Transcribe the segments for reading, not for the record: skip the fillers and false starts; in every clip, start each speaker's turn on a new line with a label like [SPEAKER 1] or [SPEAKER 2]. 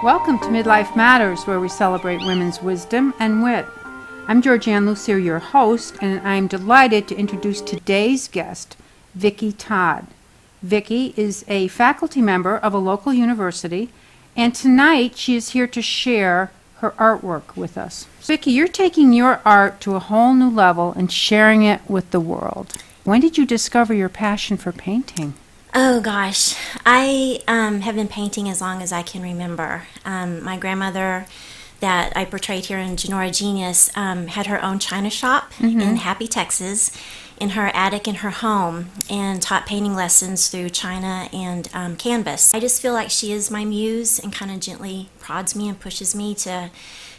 [SPEAKER 1] Welcome to Midlife Matters, where we celebrate women's wisdom and wit. I'm Georgian Lussier, your host, and I'm delighted to introduce today's guest, Vicki Todd. Vicki is a faculty member of a local university, and tonight she is here to share her artwork with us. Vicki, you're taking your art to a whole new level and sharing it with the world. When did you discover your passion for painting?
[SPEAKER 2] Oh gosh, I have been painting as long as I can remember. My grandmother that I portrayed here in Genora Genius had her own china shop in Happy, Texas, in her attic in her home, and taught painting lessons through china and canvas. I just feel like she is my muse and kind of gently prods me and pushes me to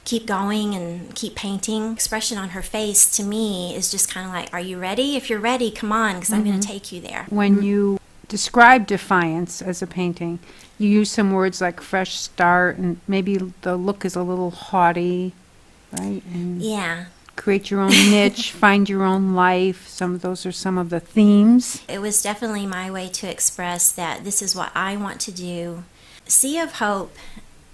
[SPEAKER 2] keep going and keep painting. Expression on her face to me is just kind of like, are you ready? If you're ready, come on, because I'm going to take you there.
[SPEAKER 1] When you describe defiance as a painting, you use some words like fresh start, and maybe the look is a little haughty, right? And
[SPEAKER 2] yeah.
[SPEAKER 1] Create your own niche, find your own life. Those are some of the themes.
[SPEAKER 2] It was definitely my way to express that this is what I want to do. Sea of Hope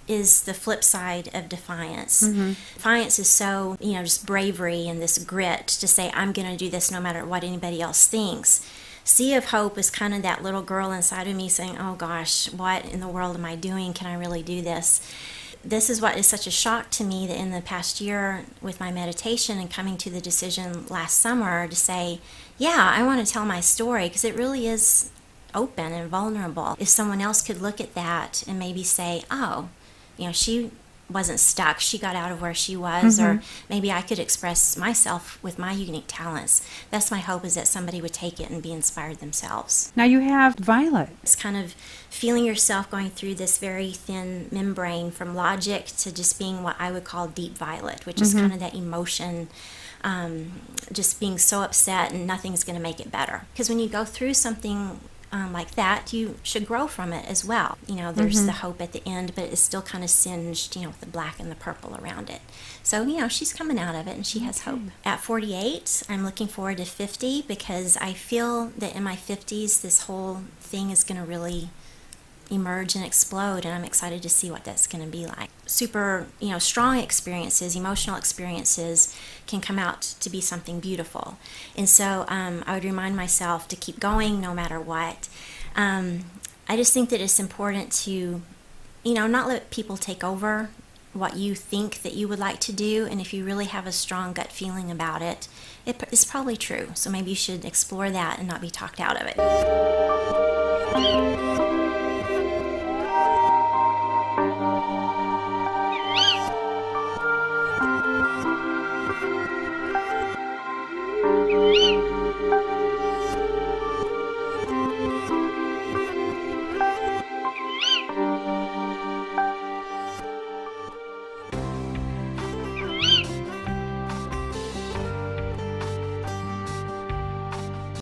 [SPEAKER 2] is the flip side of defiance. Defiance is so, just bravery and this grit to say, I'm going to do this no matter what anybody else thinks. Sea of Hope is kind of that little girl inside of me saying, oh gosh, what in the world am I doing? Can I really do this? This is what is such a shock to me, that in the past year with my meditation and coming to the decision last summer to say, yeah, I want to tell my story, because it really is open and vulnerable. If someone else could look at that and maybe say, oh, she wasn't stuck, she got out of where she was, or maybe I could express myself with my unique talents. That's my hope, is that somebody would take it and be inspired themselves.
[SPEAKER 1] Now you have Violet.
[SPEAKER 2] It's kind of feeling yourself going through this very thin membrane from logic to just being what I would call deep violet, which is kind of that emotion, just being so upset and nothing's going to make it better. Because when you go through something like that, you should grow from it as well. There's the hope at the end, but it's still kind of singed, with the black and the purple around it. So, she's coming out of it, and she has hope. At 48, I'm looking forward to 50, because I feel that in my 50s, this whole thing is going to really emerge and explode, and I'm excited to see what that's going to be like. Super, strong experiences, emotional experiences can come out to be something beautiful. And so I would remind myself to keep going no matter what. I just think that it's important to, not let people take over what you think that you would like to do, and if you really have a strong gut feeling about it, it's probably true. So maybe you should explore that and not be talked out of it.